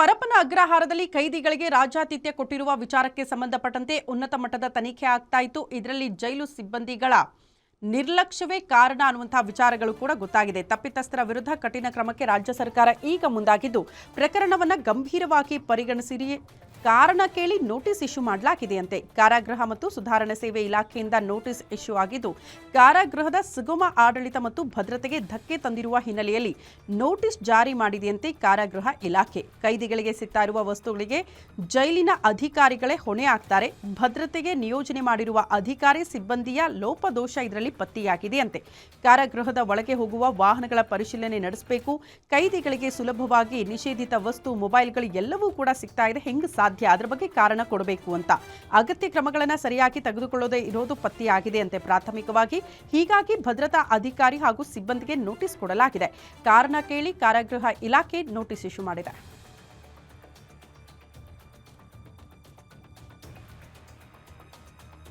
ಪರಪ್ಪನ ಅಗ್ರಹಾರದಲ್ಲಿ ಕೈದಿಗಳಿಗೆ ರಾಜ್ಯಾತಿಥ್ಯ ಕೊಟ್ಟಿರುವ ವಿಚಾರಕ್ಕೆ ಸಂಬಂಧಪಟ್ಟಂತೆ ಉನ್ನತ ಮಟ್ಟದ ತನಿಖೆ ಆಗ್ತಾ ಇತ್ತು. ಇದರಲ್ಲಿ ಜೈಲು ಸಿಬ್ಬಂದಿಗಳ ನಿರ್ಲಕ್ಷ್ಯವೇ ಕಾರಣ ಅನ್ನುವಂತಹ ವಿಚಾರಗಳು ಕೂಡ ಗೊತ್ತಾಗಿದೆ. ತಪ್ಪಿತಸ್ಥರ ವಿರುದ್ಧ ಕಠಿಣ ಕ್ರಮಕ್ಕೆ ರಾಜ್ಯ ಸರ್ಕಾರ ಈಗ ಮುಂದಾಗಿದ್ದು ಪ್ರಕರಣವನ್ನು ಗಂಭೀರವಾಗಿ ಪರಿಗಣಿಸಿ ಕಾರಣ ಕೇಳಿ ನೋಟಿಸ್ ಇಶ್ಯೂ ಮಾಡಲಾಗಿದೆಯಂತೆ. ಕಾರಾಗೃಹ ಮತ್ತು ಸುಧಾರಣಾ ಸೇವೆ ಇಲಾಖೆಯಿಂದ ನೋಟಿಸ್ ಇಶ್ಯೂ ಆಗಿದ್ದು ಕಾರಾಗೃಹದ ಸುಗಮ ಆಡಳಿತ ಮತ್ತು ಭದ್ರತೆಗೆ ಧಕ್ಕೆ ತಂದಿರುವ ಹಿನ್ನೆಲೆಯಲ್ಲಿ ನೋಟಿಸ್ ಜಾರಿ ಮಾಡಿದೆಯಂತೆ ಕಾರಾಗೃಹ ಇಲಾಖೆ. ಕೈದಿಗಳಿಗೆ ಸಿಗ್ತಾ ಇರುವ ವಸ್ತುಗಳಿಗೆ ಜೈಲಿನ ಅಧಿಕಾರಿಗಳೇ ಹೊಣೆ ಆಗ್ತಾರೆ. ಭದ್ರತೆಗೆ ನಿಯೋಜನೆ ಮಾಡಿರುವ ಅಧಿಕಾರಿ ಸಿಬ್ಬಂದಿಯ ಲೋಪದೋಷ ಇದರಲ್ಲಿ ಪತ್ತೆಯಾಗಿದೆಯಂತೆ. ಕಾರಾಗೃಹದ ಒಳಗೆ ಹೋಗುವ ವಾಹನಗಳ ಪರಿಶೀಲನೆ ನಡೆಸಬೇಕು. ಕೈದಿಗಳಿಗೆ ಸುಲಭವಾಗಿ ನಿಷೇಧಿತ ವಸ್ತು, ಮೊಬೈಲ್ಗಳು ಎಲ್ಲವೂ ಕೂಡ ಸಿಗ್ತಾ ಇದೆ. ಹೆಂಗೆ ಸಾಧ್ಯ? ಅದರ ಬಗ್ಗೆ ಕಾರಣ ಕೊಡಬೇಕು ಅಂತ ಅಗತ್ಯ ಕ್ರಮಗಳನ್ನು ಸರಿಯಾಗಿ ತೆಗೆದುಕೊಳ್ಳೋದೇ ಇರೋದು ಪತ್ತೆಯಾಗಿದೆ ಅಂತೆ ಪ್ರಾಥಮಿಕವಾಗಿ. ಹೀಗಾಗಿ ಭದ್ರತಾ ಅಧಿಕಾರಿ ಹಾಗೂ ಸಿಬ್ಬಂದಿಗೆ ನೋಟಿಸ್ ಕೊಡಲಾಗಿದೆ. ಕಾರಣ ಕೇಳಿ ಕಾರಾಗೃಹ ಇಲಾಖೆ ನೋಟಿಸ್ ಇಶ್ಯೂ ಮಾಡಿದೆ.